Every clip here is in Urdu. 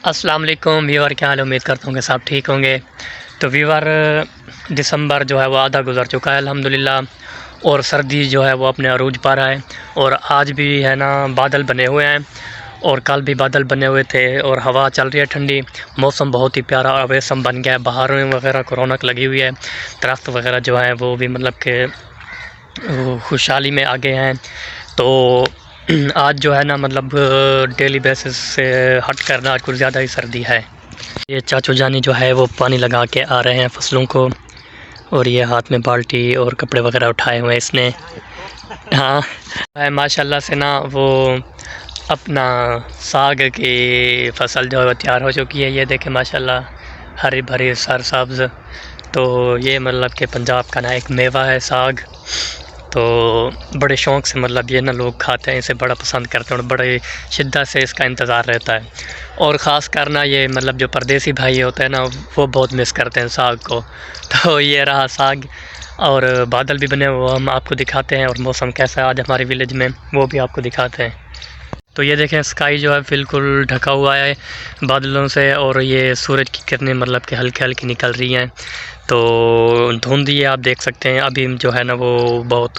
السلام علیکم ویور، کیا حال؟ امید کرتا ہوں کہ سب ٹھیک ہوں گے۔ تو ویور، دسمبر جو ہے وہ آدھا گزر چکا ہے الحمدللہ، اور سردی جو ہے وہ اپنے عروج پر ہے، اور آج بھی ہے نا بادل بنے ہوئے ہیں، اور کل بھی بادل بنے ہوئے تھے، اور ہوا چل رہی ہے ٹھنڈی، موسم بہت ہی پیارا اور موسم بن گیا ہے، بہاریں وغیرہ کو رونق لگی ہوئی ہے، درخت وغیرہ جو ہیں وہ بھی مطلب کہ خوشحالی میں آگے ہیں۔ تو آج جو ہے نا مطلب ڈیلی بیسس سے ہٹ کرنا آج کچھ زیادہ ہی سردی ہے۔ یہ چاچو جانی جو ہے وہ پانی لگا کے آ رہے ہیں فصلوں کو، اور یہ ہاتھ میں بالٹی اور کپڑے وغیرہ اٹھائے ہوئے اس نے۔ ہاں ماشاء اللہ سے نا وہ اپنا ساگ کی فصل جو ہے وہ تیار ہو چکی ہے، یہ دیکھیں ماشاء اللہ ہری بھری سرسبز۔ تو یہ مطلب کہ پنجاب کا نا ایک میوہ ہے ساگ، تو بڑے شوق سے مطلب یہ نا لوگ کھاتے ہیں، اسے بڑا پسند کرتے ہیں، اور بڑے شدت سے اس کا انتظار رہتا ہے، اور خاص کرنا یہ مطلب جو پردیسی بھائی ہوتے ہیں نا وہ بہت مس کرتے ہیں ساگ کو۔ تو یہ رہا ساگ، اور بادل بھی بنے وہ ہم آپ کو دکھاتے ہیں، اور موسم کیسا ہے آج ہمارے ولیج میں وہ بھی آپ کو دکھاتے ہیں۔ تو یہ دیکھیں اسکائی جو ہے بالکل ڈھکا ہوا ہے بادلوں سے، اور یہ سورج کی کرنیں مطلب کہ ہلکی ہلکی نکل رہی ہیں، تو دھند یہ آپ دیکھ سکتے ہیں ابھی جو ہے نا وہ بہت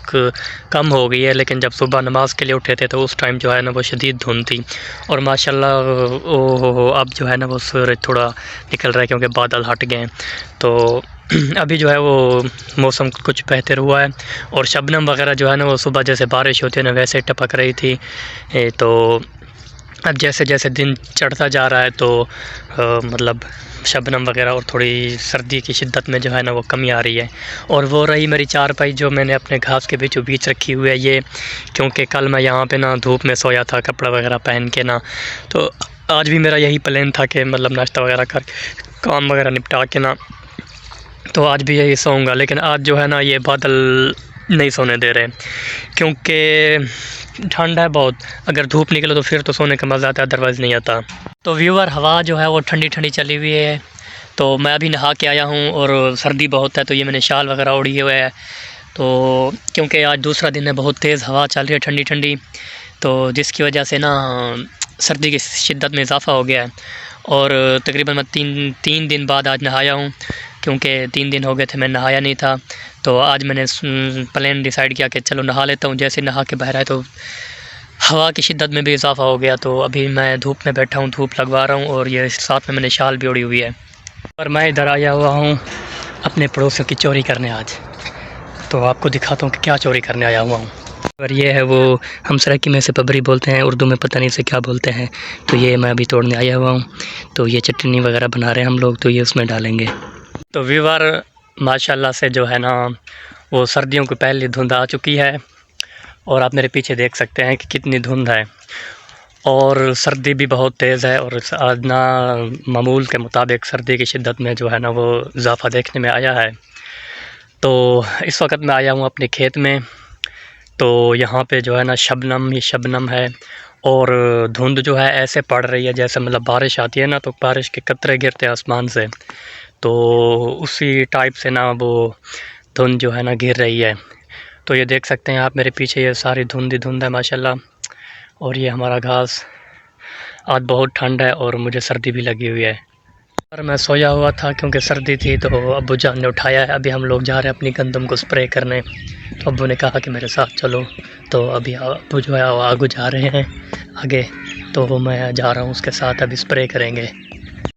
کم ہو گئی ہے، لیکن جب صبح نماز کے لیے اٹھے تھے تو اس ٹائم جو ہے نا وہ شدید دھند تھی، اور ماشاءاللہ اب جو ہے نا وہ سورج تھوڑا نکل رہا ہے کیونکہ بادل ہٹ گئے ہیں، تو ابھی جو ہے وہ موسم کچھ بہتر ہوا ہے، اور شبنم وغیرہ جو ہے نا وہ صبح جیسے بارش ہوتی ہے نا ویسے ٹپک رہی تھی۔ تو اب جیسے جیسے دن چڑھتا جا رہا ہے تو مطلب شبنم وغیرہ اور تھوڑی سردی کی شدت میں جو ہے نا وہ کمی آ رہی ہے۔ اور وہ رہی میری چارپائی جو میں نے اپنے گھاس کے بیچوں بیچ رکھی ہوئی ہے، یہ کیونکہ کل میں یہاں پہ نا دھوپ میں سویا تھا کپڑا وغیرہ پہن کے نا، تو آج بھی میرا یہی پلان تھا کہ مطلب ناشتہ وغیرہ کر کام وغیرہ نپٹا کے نا تو آج بھی یہی سوؤں گا، لیکن آج جو ہے نا یہ بادل نہیں سونے دے رہے، کیونکہ ٹھنڈ ہے بہت، اگر دھوپ نکلے تو پھر تو سونے کا مزہ آتا ہے، ادروائز نہیں آتا۔ تو ویور، ہوا جو ہے وہ ٹھنڈی ٹھنڈی چلی ہوئی ہے، تو میں ابھی نہا کے آیا ہوں، اور سردی بہت ہے تو یہ میں نے شال وغیرہ اوڑھی ہوئے ہے، تو کیونکہ آج دوسرا دن ہے، بہت تیز ہوا چل رہی ہے ٹھنڈی ٹھنڈی، تو جس کی وجہ سے نا سردی کی شدت میں اضافہ ہو گیا ہے، اور تقریباً میں تین دن بعد آج نہایا ہوں، کیونکہ 3 دن ہو گئے تھے میں نہایا نہیں تھا، تو آج میں نے پلان ڈیسائیڈ کیا کہ چلو نہا لیتا ہوں، جیسے نہا کے باہر آئے تو ہوا کی شدت میں بھی اضافہ ہو گیا، تو ابھی میں دھوپ میں بیٹھا ہوں، دھوپ لگوا رہا ہوں، اور یہ ساتھ میں نے شال بھی اوڑھی ہوئی ہے، اور میں ادھر آیا ہوا ہوں اپنے پڑوسیوں کی چوری کرنے آج، تو آپ کو دکھاتا ہوں کہ کیا چوری کرنے آیا ہوا ہوں۔ اور یہ ہے وہ ہم سرائکی میں سے پبری بولتے ہیں، اردو میں پتہ نہیں سے کیا بولتے ہیں، تو یہ میں ابھی توڑنے آیا ہوا ہوں، تو یہ چٹنی وغیرہ بنا رہے ہیں ہم لوگ، تو یہ اس میں ڈالیں گے۔ تو ویور، ماشاءاللہ سے جو ہے نا وہ سردیوں کی پہلی دھند آ چکی ہے، اور آپ میرے پیچھے دیکھ سکتے ہیں کہ کتنی دھند ہے، اور سردی بھی بہت تیز ہے، اور ادنیٰ معمول کے مطابق سردی کی شدت میں جو ہے نا وہ اضافہ دیکھنے میں آیا ہے۔ تو اس وقت میں آیا ہوں اپنے کھیت میں، تو یہاں پہ جو ہے نا شبنم ہی شبنم ہے، اور دھند جو ہے ایسے پڑ رہی ہے جیسے مطلب بارش آتی ہے نا تو بارش کے قطرے گرتے ہیں آسمان سے، تو اسی ٹائپ سے نا وہ دھند جو ہے نا گر رہی ہے، تو یہ دیکھ سکتے ہیں آپ میرے پیچھے یہ ساری دھند ہی دھند ہے ماشاءاللہ، اور یہ ہمارا گھاس۔ آج بہت ٹھنڈ ہے اور مجھے سردی بھی لگی ہوئی ہے، اور میں سویا ہوا تھا کیونکہ سردی تھی، تو ابو جان نے اٹھایا ہے، ابھی ہم لوگ جا رہے ہیں اپنی گندم کو سپرے کرنے، تو ابو نے کہا کہ میرے ساتھ چلو، تو ابھی ابو جو ہے وہ آگے جا رہے ہیں آگے، تو میں جا رہا ہوں اس کے ساتھ، ابھی سپرے کریں گے۔